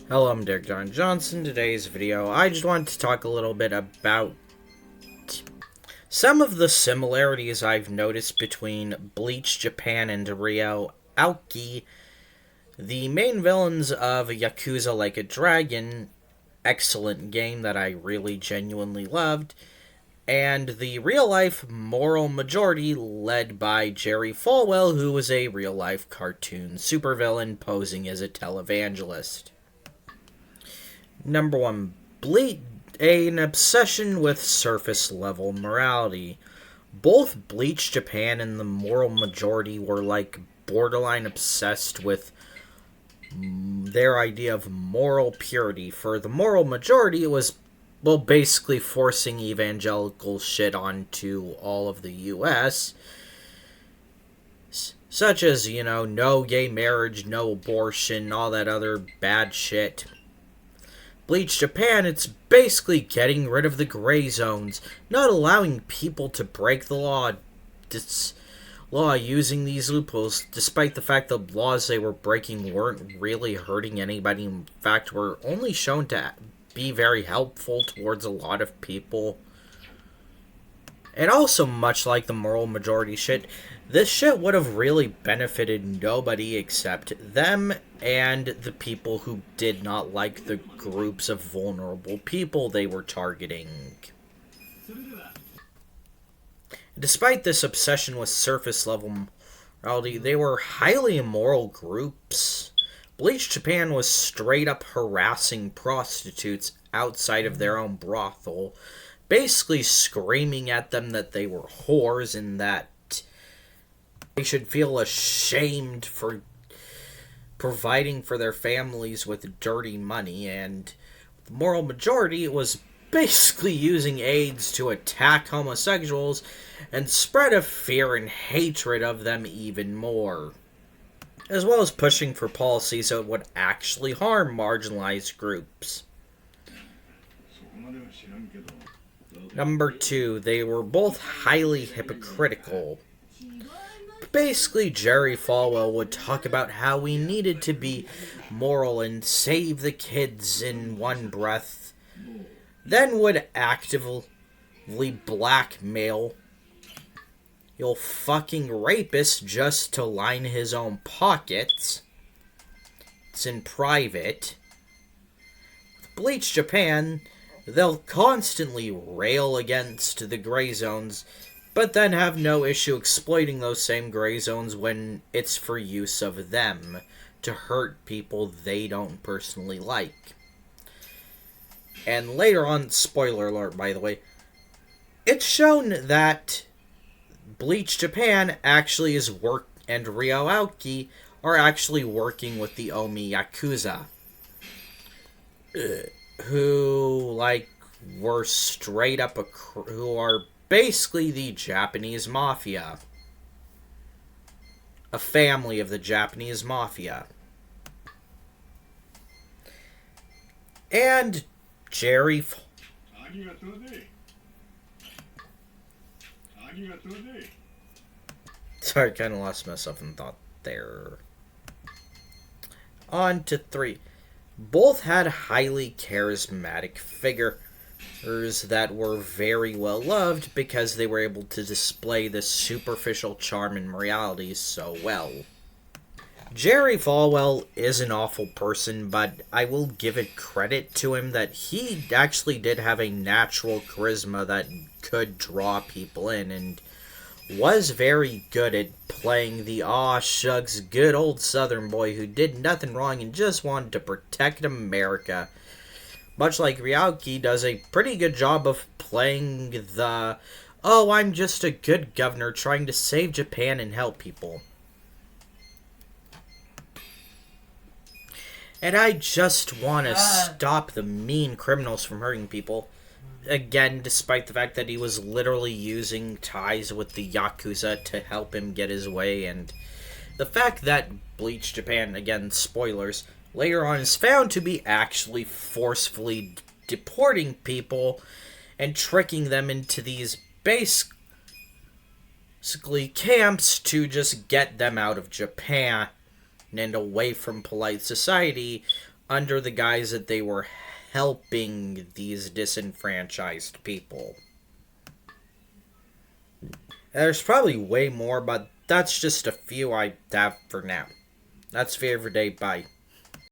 Hello, I'm Derek John Johnson. Today's video, I just wanted to talk a little bit about some of the similarities I've noticed between Bleach Japan and Ryo Aoki, the main villains of Yakuza Like a Dragon, excellent game that I really genuinely loved, and the real-life moral majority led by Jerry Falwell, who was a real-life cartoon supervillain posing as a televangelist. Number 1. An obsession with surface-level morality. Both Bleach Japan and the moral majority were like borderline obsessed with their idea of moral purity. For the moral majority, it was, well, basically forcing evangelical shit onto all of the US, such as, no gay marriage, no abortion, all that other bad shit. Bleach Japan, it's basically getting rid of the gray zones, not allowing people to break the law using these loopholes, despite the fact the laws they were breaking weren't really hurting anybody. In fact, were only shown to be very helpful towards a lot of people. And also, much like the moral majority shit, this shit would have really benefited nobody except them and the people who did not like the groups of vulnerable people they were targeting. Despite this obsession with surface-level morality, they were highly immoral groups. Bleach Japan was straight-up harassing prostitutes outside of their own brothel, basically screaming at them that they were whores and that they should feel ashamed for providing for their families with dirty money. And the moral majority was basically using AIDS to attack homosexuals and spread a fear and hatred of them even more, as well as pushing for policies that would actually harm marginalized groups. Number 2, they were both highly hypocritical. Basically, Jerry Falwell would talk about how we needed to be moral and save the kids in one breath, then would actively blackmail your fucking rapist just to line his own pockets. It's in private. With Bleach Japan, they'll constantly rail against the gray zones, but then have no issue exploiting those same gray zones when it's for use of them to hurt people they don't personally like. And later on, spoiler alert by the way, it's shown that Bleach Japan actually is and Ryo Aoki are actually working with the Omi Yakuza, who, were straight up who are basically the Japanese mafia. A family of the Japanese mafia. And Jerry... Sorry, kind of lost myself in thought there. On to 3. Both had highly charismatic figures that were very well loved because they were able to display the superficial charm and morality so well. Jerry Falwell is an awful person, but I will give it credit to him that he actually did have a natural charisma that could draw people in, and was very good at playing the aw shucks good old southern boy who did nothing wrong and just wanted to protect America. Much like Ryoki does a pretty good job of playing the, oh, I'm just a good governor trying to save Japan and help people. And I just want to stop the mean criminals from hurting people. Again, despite the fact that he was literally using ties with the Yakuza to help him get his way, and the fact that Bleach Japan, again, spoilers, later on is found to be actually forcefully deporting people and tricking them into these basically camps to just get them out of Japan and away from polite society, under the guise that they were helping these disenfranchised people. There's probably way more, but that's just a few I have for now. That's for every day. Bye.